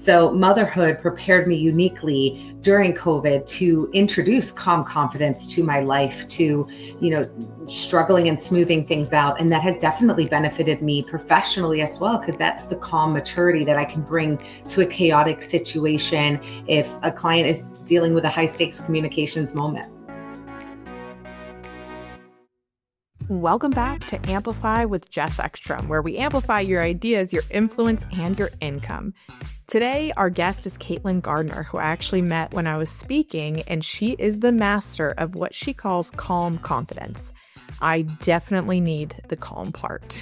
So motherhood prepared me uniquely during COVID to introduce calm confidence to my life, to, struggling and smoothing things out. And that has definitely benefited me professionally as well, because that's the calm maturity that I can bring to a chaotic situation if a client is dealing with a high stakes communications moment. Welcome back to Amplify with Jess Ekstrom, where we amplify your ideas, your influence, and your income. Today, our guest is Caitlin Gardner, who I actually met when I was speaking, and she is the master of what she calls calm confidence. I definitely need the calm part.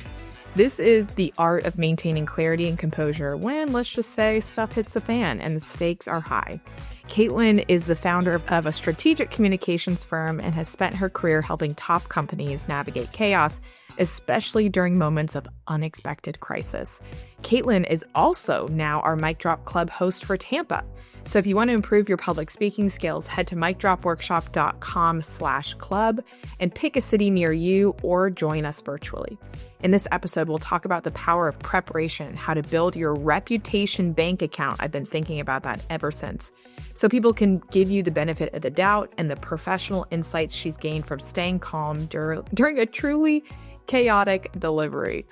This is the art of maintaining clarity and composure when, let's just say, stuff hits the fan and the stakes are high. Caitlin is the founder of a strategic communications firm and has spent her career helping top companies navigate chaos, especially during moments of unexpected crisis. Caitlin is also now our Mic Drop Club host for Tampa. So if you want to improve your public speaking skills, head to micdropworkshop.com/club and pick a city near you or join us virtually. In this episode, we'll talk about the power of preparation, how to build your reputation bank account. I've been thinking about that ever since. So people can give you the benefit of the doubt and the professional insights she's gained from staying calm during a truly chaotic delivery.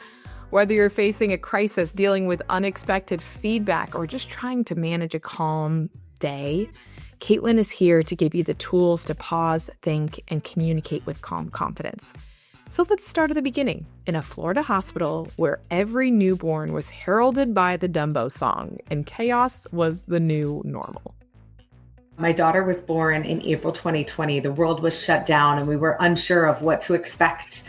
Whether you're facing a crisis, dealing with unexpected feedback, or just trying to manage a calm day, Caitlin is here to give you the tools to pause, think, and communicate with calm confidence. So let's start at the beginning. In a Florida hospital where every newborn was heralded by the Dumbo song and chaos was the new normal. My daughter was born in April 2020. The world was shut down and we were unsure of what to expect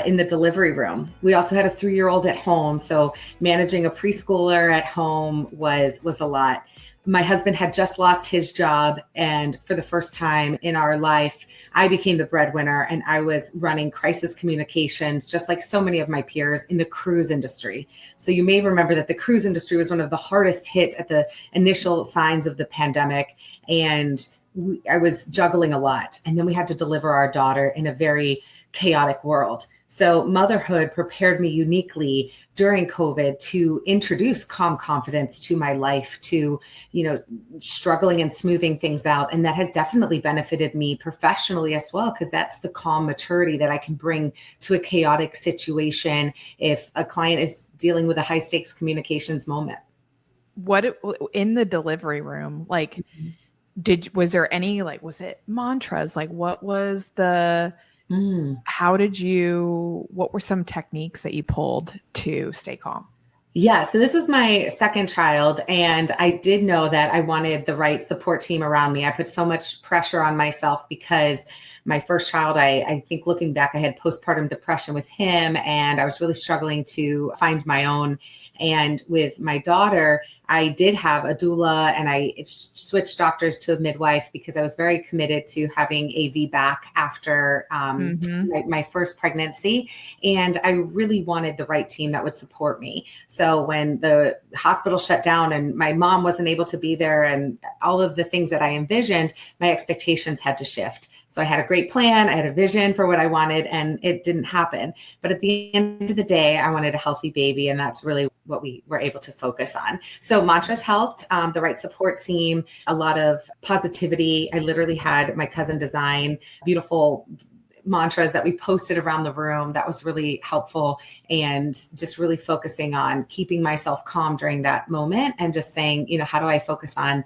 in the delivery room. We also had a 3-year-old at home, so managing a preschooler at home was a lot. My husband had just lost his job, and for the first time in our life, I became the breadwinner, and I was running crisis communications, just like so many of my peers in the cruise industry. So you may remember that the cruise industry was one of the hardest hit at the initial signs of the pandemic, and I was juggling a lot. And then we had to deliver our daughter in a very chaotic world. So motherhood prepared me uniquely during COVID to introduce calm confidence to my life, to, struggling and smoothing things out. And that has definitely benefited me professionally as well, because that's the calm maturity that I can bring to a chaotic situation if a client is dealing with a high stakes communications moment. What in the delivery room, was there any, was it mantras? What was the... what were some techniques that you pulled to stay calm? Yeah, so this was my second child, and I did know that I wanted the right support team around me. I put so much pressure on myself because my first child, I think looking back, I had postpartum depression with him, and I was really struggling to find my own. And with my daughter, I did have a doula, and I switched doctors to a midwife because I was very committed to having a VBAC after my first pregnancy. And I really wanted the right team that would support me. So when the hospital shut down and my mom wasn't able to be there and all of the things that I envisioned, my expectations had to shift. So I had a great plan, I had a vision for what I wanted, and it didn't happen. But at the end of the day, I wanted a healthy baby, and that's really what we were able to focus on. So mantras helped, the right support team, a lot of positivity. I literally had my cousin design beautiful mantras that we posted around the room. That was really helpful, and just really focusing on keeping myself calm during that moment and just saying, how do I focus on,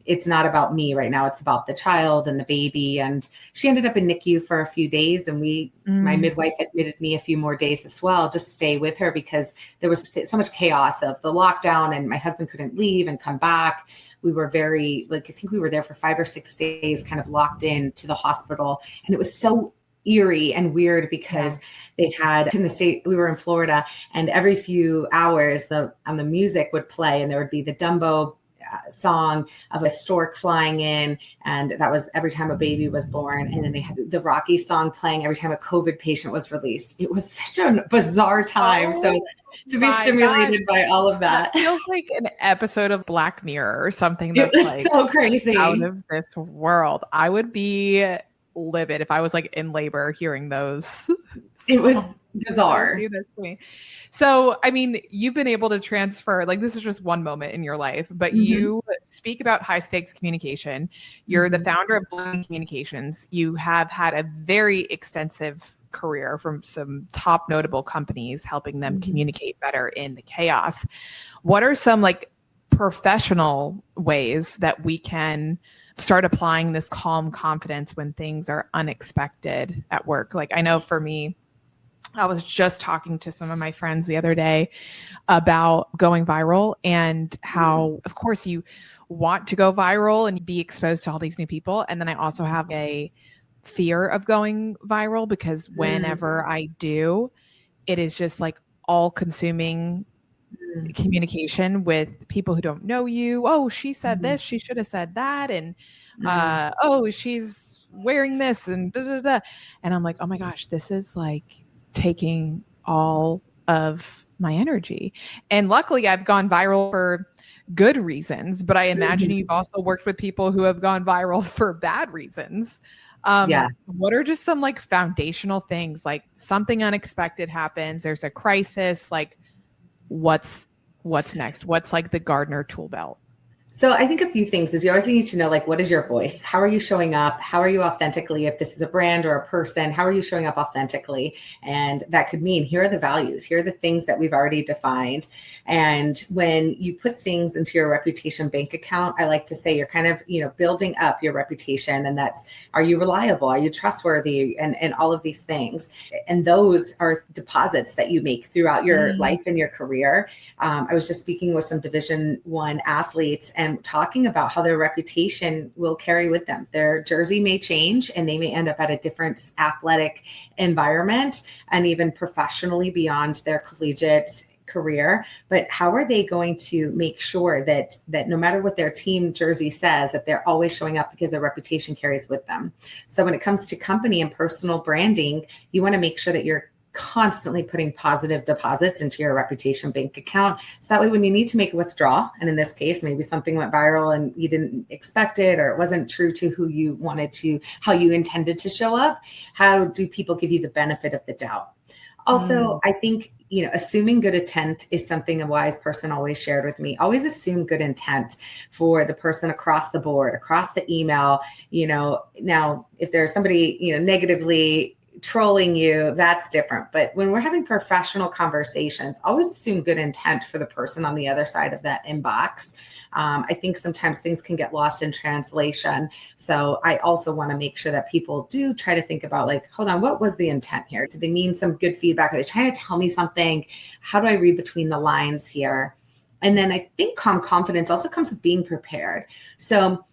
it's not about me right now. It's about the child and the baby. And she ended up in NICU for a few days, and my midwife admitted me a few more days as well, just stay with her because there was so much chaos of the lockdown and my husband couldn't leave and come back. We were very, I think we were there for 5 or 6 days, kind of locked in to the hospital. And it was so eerie and weird because they had in the state, we were in Florida, and every few hours the music would play, and there would be the Dumbo song of a stork flying in, and that was every time a baby was born. And then they had the Rocky song playing every time a COVID patient was released. It was such a bizarre time. So to be stimulated by all of that. Feels like an episode of Black Mirror or something. It was so crazy. Out of this world. I would be livid if I was in labor hearing those It was So bizarre. do this to me. So, I mean, you've been able to transfer, like, this is just one moment in your life, but Mm-hmm. you speak about high stakes communication. You're the Mm-hmm. founder of Bloom Communications. You have had a very extensive career from some top notable companies, helping them Mm-hmm. communicate better in the chaos. What are some like professional ways that we can start applying this calm confidence when things are unexpected at work? Like, I know for me, I was just talking to some of my friends the other day about going viral and how, of course, you want to go viral and be exposed to all these new people. And then I also have a fear of going viral because whenever I do, it is just like all consuming communication with people who don't know you. Oh, she said Mm-hmm. this, she should have said that. And Mm-hmm. oh, she's wearing this and da, da, da. And I'm like, oh my gosh, this is like taking all of my energy. And luckily I've gone viral for good reasons, but I imagine Mm-hmm. you've also worked with people who have gone viral for bad reasons. Yeah. What are just some like foundational things, like something unexpected happens, there's a crisis, like what's next? What's like the Gardner tool belt? So I think a few things is you always need to know, like, what is your voice? How are you showing up? How are you authentically? If this is a brand or a person, how are you showing up authentically? And that could mean, here are the values, here are the things that we've already defined. And when you put things into your reputation bank account, I like to say you're kind of, building up your reputation. And that's, are you reliable? Are you trustworthy? And all of these things. And those are deposits that you make throughout your life and your career. I was just speaking with some Division I athletes and talking about how their reputation will carry with them. Their jersey may change and they may end up at a different athletic environment and even professionally beyond their collegiate career. But how are they going to make sure that no matter what their team jersey says, that they're always showing up because their reputation carries with them? So when it comes to company and personal branding, you want to make sure that you're constantly putting positive deposits into your reputation bank account. So that way, when you need to make a withdrawal, and in this case, maybe something went viral and you didn't expect it, or it wasn't true to who you wanted to, how you intended to show up, how do people give you the benefit of the doubt? Also, I think, assuming good intent is something a wise person always shared with me. Always assume good intent for the person across the board, across the email. Now, if there's somebody, negatively trolling you, that's different. But when we're having professional conversations, always assume good intent for the person on the other side of that inbox. I think sometimes things can get lost in translation. So I also want to make sure that people do try to think about, like, hold on, what was the intent here? Did they mean some good feedback? Are they trying to tell me something? How do I read between the lines here? And then I think calm confidence also comes with being prepared. So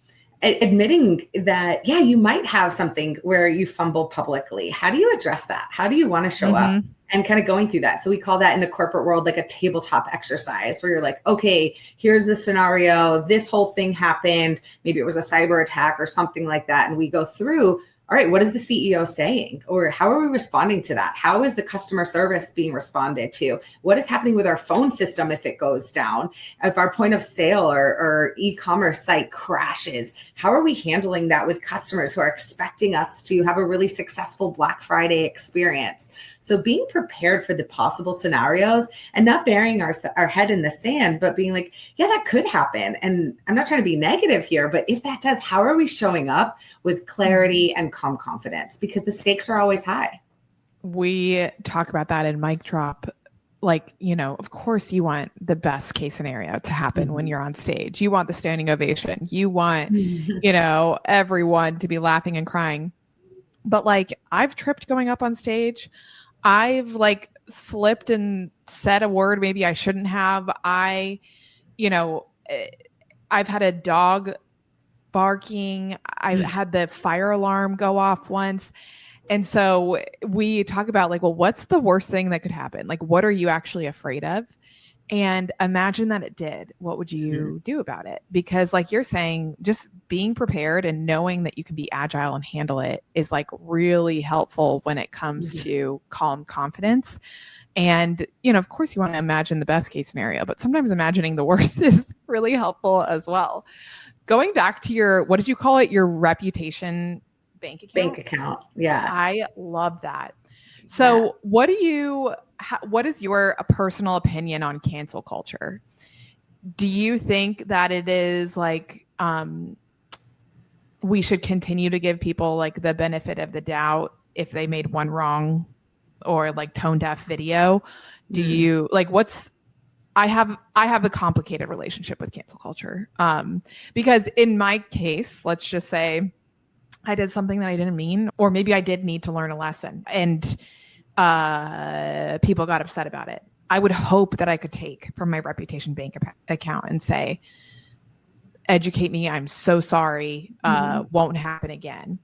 admitting that, yeah, you might have something where you fumble publicly. How do you address that? How do you want to show up? And kind of going through that. So we call that in the corporate world like a tabletop exercise, where you're like, okay, here's the scenario. This whole thing happened. Maybe it was a cyber attack or something like that. And we go through, all right, what is the CEO saying? Or how are we responding to that? How is the customer service being responded to? What is happening with our phone system if it goes down? If our point of sale or e-commerce site crashes, how are we handling that with customers who are expecting us to have a really successful Black Friday experience? So being prepared for the possible scenarios and not burying our head in the sand, but being like, yeah, that could happen. And I'm not trying to be negative here, but if that does, how are we showing up with clarity and calm confidence? Because the stakes are always high. We talk about that in Mic Drop. Like, of course you want the best case scenario to happen when you're on stage. You want the standing ovation. You want, everyone to be laughing and crying. But like, I've tripped going up on stage. I've like slipped and said a word maybe I shouldn't have. I've had a dog barking. I had the fire alarm go off once. And so we talk about like, well, what's the worst thing that could happen? Like, what are you actually afraid of? And imagine that it did. What would you do about it? Because like you're saying, just being prepared and knowing that you can be agile and handle it is like really helpful when it comes to calm confidence. And, of course you want to imagine the best case scenario, but sometimes imagining the worst is really helpful as well. Going back to what did you call it? Your reputation bank account? Bank account. Yeah. I love that. So what is your personal opinion on cancel culture? Do you think that it is like, we should continue to give people like the benefit of the doubt if they made one wrong or like tone deaf video? Do you like I have a complicated relationship with cancel culture. Because in my case, let's just say I did something that I didn't mean, or maybe I did need to learn a lesson and people got upset about it. I would hope that I could take from my reputation bank account and say, educate me. I'm so sorry. Won't happen again.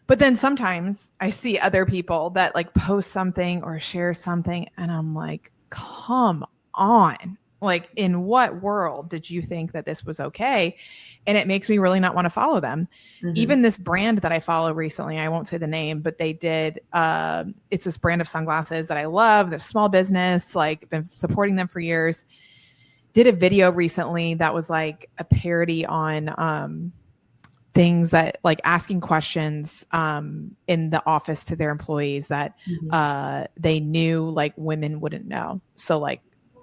But then sometimes I see other people that like post something or share something and I'm like, come on. Like, in what world did you think that this was okay? And it makes me really not want to follow them. Even this brand that I follow recently, I won't say the name, but they did, it's this brand of sunglasses that I love. They're a small business, like been supporting them for years. Did a video recently that was like a parody on things that like asking questions in the office to their employees that they knew like women wouldn't know. So like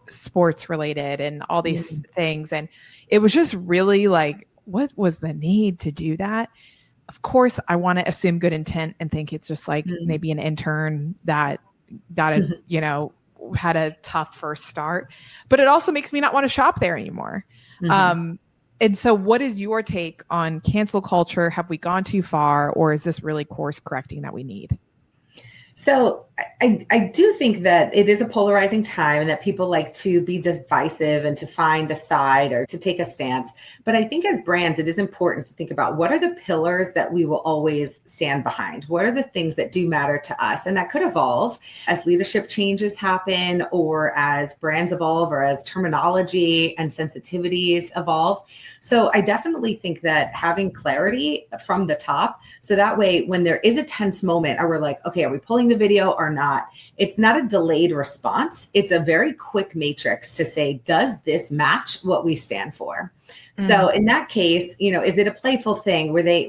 sports related and all these things. And it was just really like, what was the need to do that? Of course, I want to assume good intent and think it's just like maybe an intern that got a, had a tough first start, but it also makes me not want to shop there anymore. And so what is your take on cancel culture? Have we gone too far, or is this really course correcting that we need? So I do think that it is a polarizing time and that people like to be divisive and to find a side or to take a stance. But I think as brands, it is important to think about what are the pillars that we will always stand behind? What are the things that do matter to us? And that could evolve as leadership changes happen or as brands evolve or as terminology and sensitivities evolve. So I definitely think that having clarity from the top, so that way when there is a tense moment or we're like, okay, are we pulling the video or not? It's not a delayed response. It's a very quick matrix to say, does this match what we stand for? So in that case, is it a playful thing? Were they,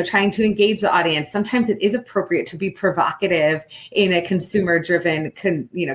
trying to engage the audience? Sometimes it is appropriate to be provocative in a consumer-driven,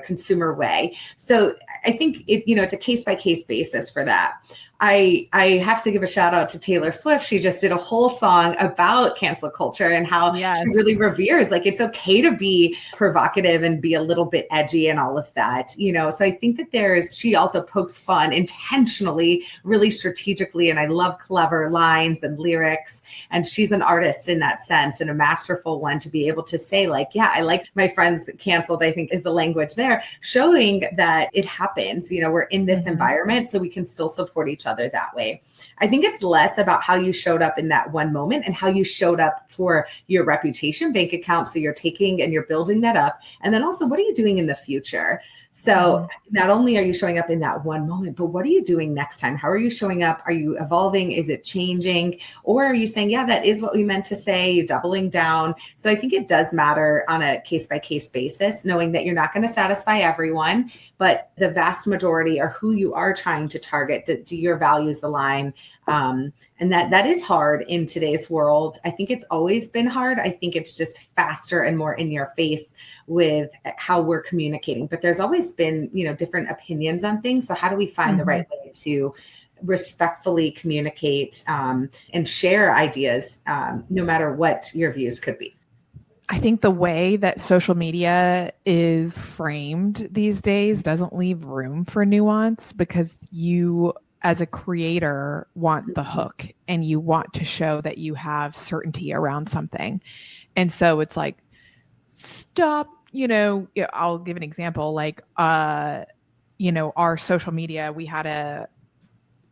consumer way. So I think it's a case-by-case basis for that. I have to give a shout out to Taylor Swift. She just did a whole song about cancel culture and how she really reveres, like, it's okay to be provocative and be a little bit edgy and all of that, So I think that she also pokes fun intentionally, really strategically. And I love clever lines and lyrics. And she's an artist in that sense and a masterful one to be able to say like, yeah, I like my friends canceled, I think is the language there, showing that it happens, we're in this environment, so we can still support each other that way. I think it's less about how you showed up in that one moment and how you showed up for your reputation bank account. So you're taking and you're building that up. And then also, what are you doing in the future? So not only are you showing up in that one moment, but what are you doing next time? How are you showing up? Are you evolving? Is it changing? Or are you saying, yeah, that is what we meant to say, you're doubling down? So I think it does matter on a case-by-case basis, knowing that you're not going to satisfy everyone, but the vast majority are who you are trying to target. Do your values align? And that is hard in today's world. I think it's always been hard. I think it's just faster and more in your face with how we're communicating. But there's always been, different opinions on things. So how do we find the right way to respectfully communicate and share ideas, no matter what your views could be? I think the way that social media is framed these days doesn't leave room for nuance, because you, as a creator, want the hook and you want to show that you have certainty around something. And so it's like, stop, I'll give an example, like, our social media, we had a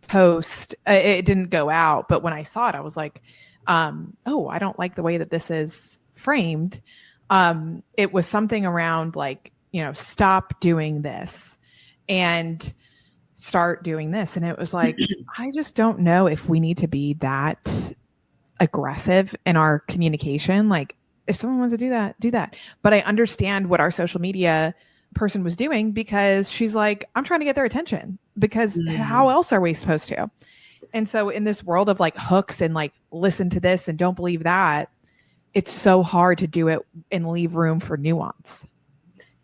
post, it didn't go out, but when I saw it, I was like, oh, I don't like the way that this is framed. It was something around like, stop doing this and start doing this. And it was like, I just don't know if we need to be that aggressive in our communication. Like, if someone wants to do that, do that. But I understand what our social media person was doing, because she's like, I'm trying to get their attention, because how else are we supposed to? And so in this world of like hooks and like, listen to this and don't believe that, it's so hard to do it and leave room for nuance.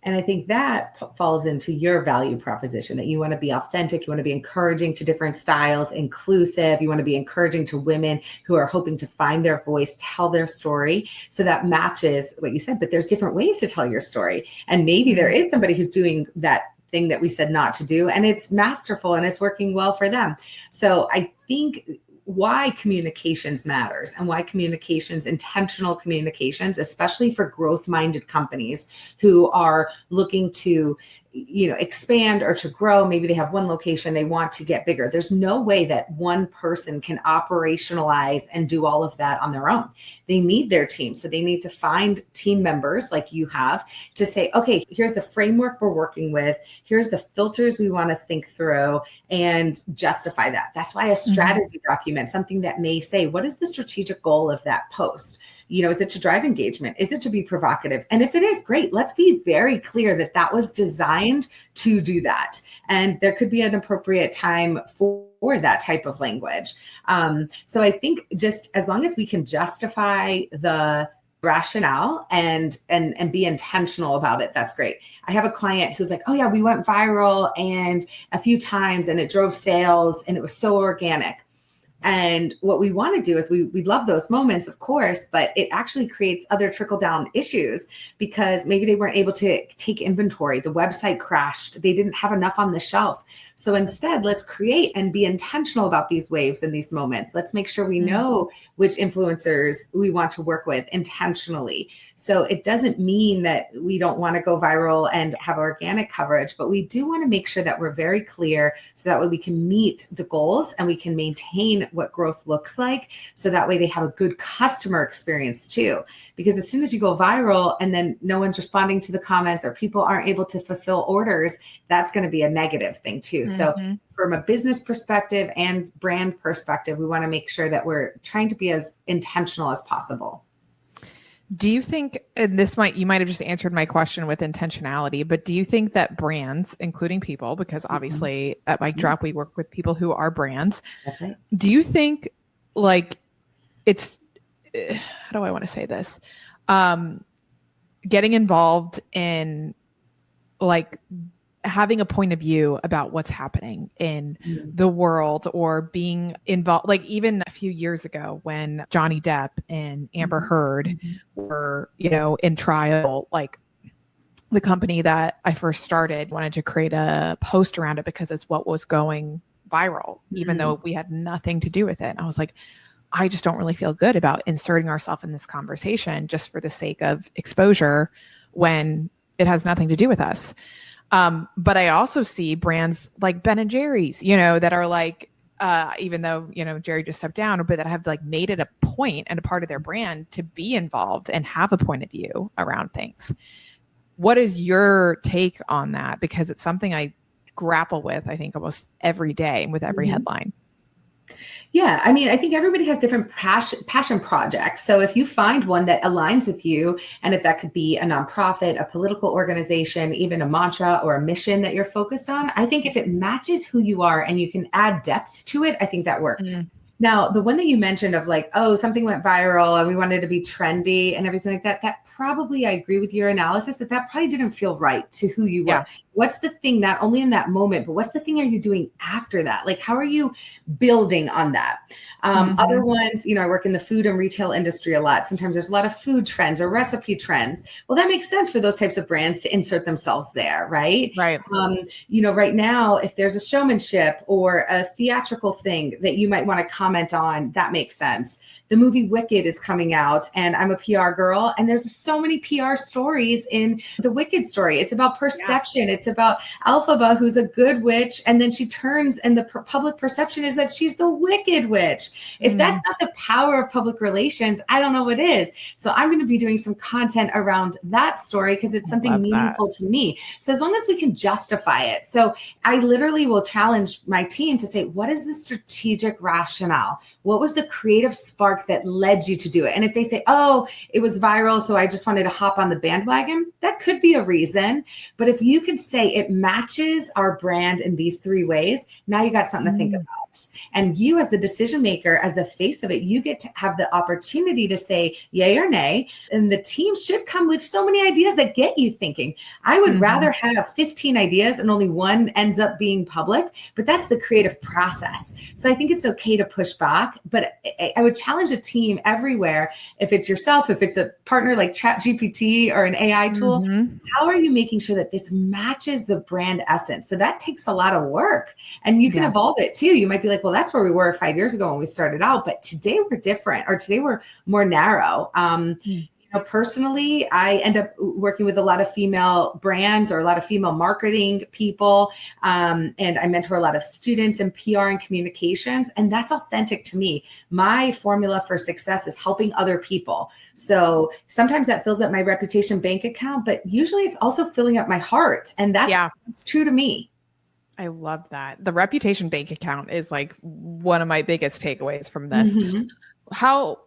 And I think that falls into your value proposition, that you want to be authentic, you want to be encouraging to different styles, inclusive, you want to be encouraging to women who are hoping to find their voice, tell their story. So that matches what you said, but there's different ways to tell your story. And maybe there is somebody who's doing that thing that we said not to do, and it's masterful and it's working well for them. So I think why communications matters, and why communications, intentional communications, especially for growth-minded companies who are looking to, expand or to grow. Maybe they have one location, they want to get bigger. There's no way that one person can operationalize and do all of that on their own. They need their team. So they need to find team members like you have to say, okay, here's the framework we're working with. Here's the filters we want to think through and justify that. That's why a strategy document, something that may say, what is the strategic goal of that post? Is it to drive engagement? Is it to be provocative? And if it is, great, let's be very clear that that was designed to do that. And there could be an appropriate time for that type of language. So I think just as long as we can justify the rationale and be intentional about it, that's great. I have a client who's like, oh yeah, we went viral and a few times and it drove sales and it was so organic. And what we want to do is we love those moments, of course, but it actually creates other trickle down issues because maybe they weren't able to take inventory. The website crashed. They didn't have enough on the shelf. So instead, let's create and be intentional about these waves and these moments. Let's make sure we know which influencers we want to work with intentionally. So it doesn't mean that we don't want to go viral and have organic coverage, but we do want to make sure that we're very clear so that way we can meet the goals and we can maintain what growth looks like. So that way they have a good customer experience too. Because as soon as you go viral and then no one's responding to the comments or people aren't able to fulfill orders, that's going to be a negative thing too. So from a business perspective and brand perspective, we want to make sure that we're trying to be as intentional as possible. Do you think, and you might have just answered my question with intentionality, but do you think that brands, including people, because obviously at Mic Drop, we work with people who are brands. That's right. Do you think it's, how do I want to say this? Getting involved in having a point of view about what's happening in the world, or being involved, even a few years ago when Johnny Depp and Amber Heard were, in trial, the company that I first started wanted to create a post around it because it's what was going viral, even though we had nothing to do with it. And I was like, I just don't really feel good about inserting ourselves in this conversation just for the sake of exposure when it has nothing to do with us. But I also see brands like Ben and Jerry's, that are even though, Jerry just stepped down, but that have made it a point and a part of their brand to be involved and have a point of view around things. What is your take on that? Because it's something I grapple with, I think, almost every day and with every headline. Yeah, I mean, I think everybody has different passion projects. So if you find one that aligns with you, and if that could be a nonprofit, a political organization, even a mantra or a mission that you're focused on, I think if it matches who you are and you can add depth to it, I think that works. Now, the one that you mentioned of something went viral and we wanted to be trendy and everything like that, that probably, I agree with your analysis, that probably didn't feel right to who you were. What's the thing, not only in that moment, but what's the thing are you doing after that? How are you building on that? Other ones, I work in the food and retail industry a lot. Sometimes there's a lot of food trends or recipe trends. Well, that makes sense for those types of brands to insert themselves there, right? Right. Right now, if there's a showmanship or a theatrical thing that you might want to comment on, that makes sense. The movie Wicked is coming out, and I'm a PR girl, and there's so many PR stories in the Wicked story. It's about perception. It's about Elphaba, who's a good witch, and then she turns, and the public perception is that she's the wicked witch. If that's not the power of public relations, I don't know what is. So I'm going to be doing some content around that story because it's something meaningful to me. So as long as we can justify it. So I literally will challenge my team to say, what is the strategic rationale? What was the creative spark that led you to do it? And if they say, oh, it was viral, so I just wanted to hop on the bandwagon, that could be a reason. But if you could say it matches our brand in these three ways, now you got something to think about. And you as the decision maker, as the face of it, you get to have the opportunity to say yay or nay. And the team should come with so many ideas that get you thinking. I would rather have 15 ideas and only one ends up being public, but that's the creative process. So I think it's okay to push back, but I would challenge a team everywhere. If it's yourself, if it's a partner like ChatGPT or an AI tool, how are you making sure that this matches the brand essence? So that takes a lot of work, and you can evolve it too. You might be like, well, that's where we were 5 years ago when we started out, but today we're different, or today we're more narrow. Personally, I end up working with a lot of female brands or a lot of female marketing people. And I mentor a lot of students in PR and communications. And that's authentic to me. My formula for success is helping other people. So sometimes that fills up my reputation bank account, but usually it's also filling up my heart. And that's true to me. I love that. The reputation bank account is like one of my biggest takeaways from this. How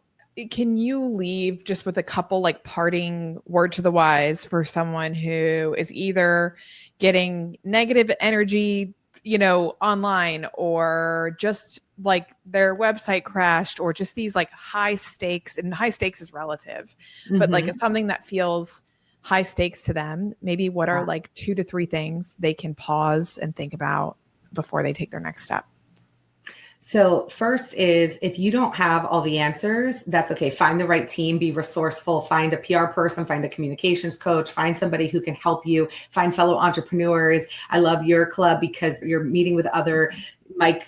can you leave just with a couple like parting word to the wise for someone who is either getting negative energy, online, or just like their website crashed, or just these like high stakes, and high stakes is relative, but like it's something that feels high stakes to them. Maybe what are like 2 to 3 things they can pause and think about before they take their next step? So first is, if you don't have all the answers, that's okay. Find the right team, be resourceful, find a PR person, find a communications coach, find somebody who can help you, find fellow entrepreneurs. I love your club because you're meeting with other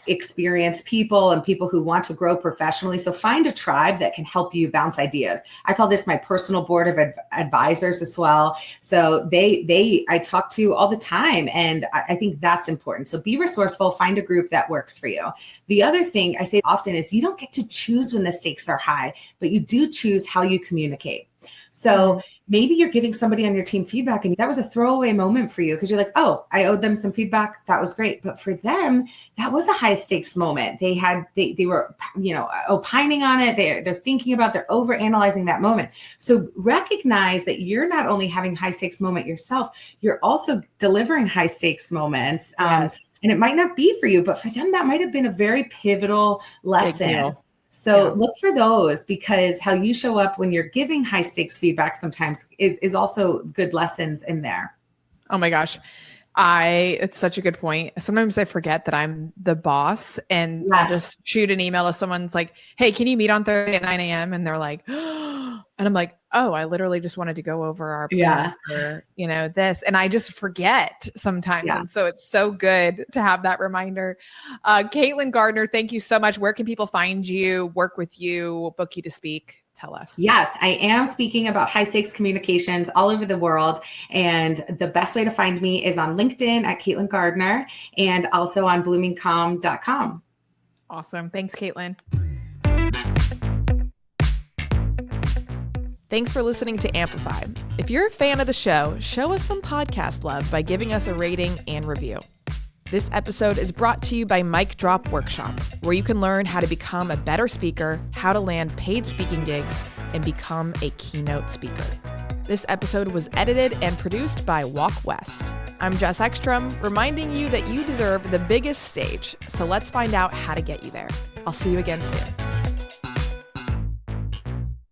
experienced people and people who want to grow professionally. So find a tribe that can help you bounce ideas. I call this my personal board of advisors as well. So I talk to all the time, and I think that's important. So be resourceful, find a group that works for you. The other thing I say often is you don't get to choose when the stakes are high, but you do choose how you communicate. So maybe you're giving somebody on your team feedback and that was a throwaway moment for you because you're like, oh, I owed them some feedback. That was great. But for them, that was a high stakes moment. They were, opining on it. They're thinking about, they're overanalyzing that moment. So recognize that you're not only having high stakes moment yourself, you're also delivering high stakes moments. Yes. And it might not be for you, but for them, that might have been a very pivotal lesson. So look for those, because how you show up when you're giving high stakes feedback sometimes is also good lessons in there. Oh my gosh. It's such a good point. Sometimes I forget that I'm the boss, and I'll just shoot an email to someone. It's like, hey, can you meet on Thursday at 9 a.m.? And they're like, and I'm like, oh, I literally just wanted to go over our plan for, this. And I just forget sometimes. Yeah. And so it's so good to have that reminder. Caitlin Gardner, thank you so much. Where can people find you, work with you, book you to speak? Tell us. Yes, I am speaking about high stakes communications all over the world. And the best way to find me is on LinkedIn at Caitlin Gardner, and also on bloomingcom.com. Awesome. Thanks, Caitlin. Thanks for listening to Amplify. If you're a fan of the show us some podcast love by giving us a rating and review. This episode is brought to you by Mic Drop Workshop, where you can learn how to become a better speaker, how to land paid speaking gigs, and become a keynote speaker. This episode was edited and produced by Walk West. I'm Jess Ekstrom, reminding you that you deserve the biggest stage, so let's find out how to get you there. I'll see you again soon.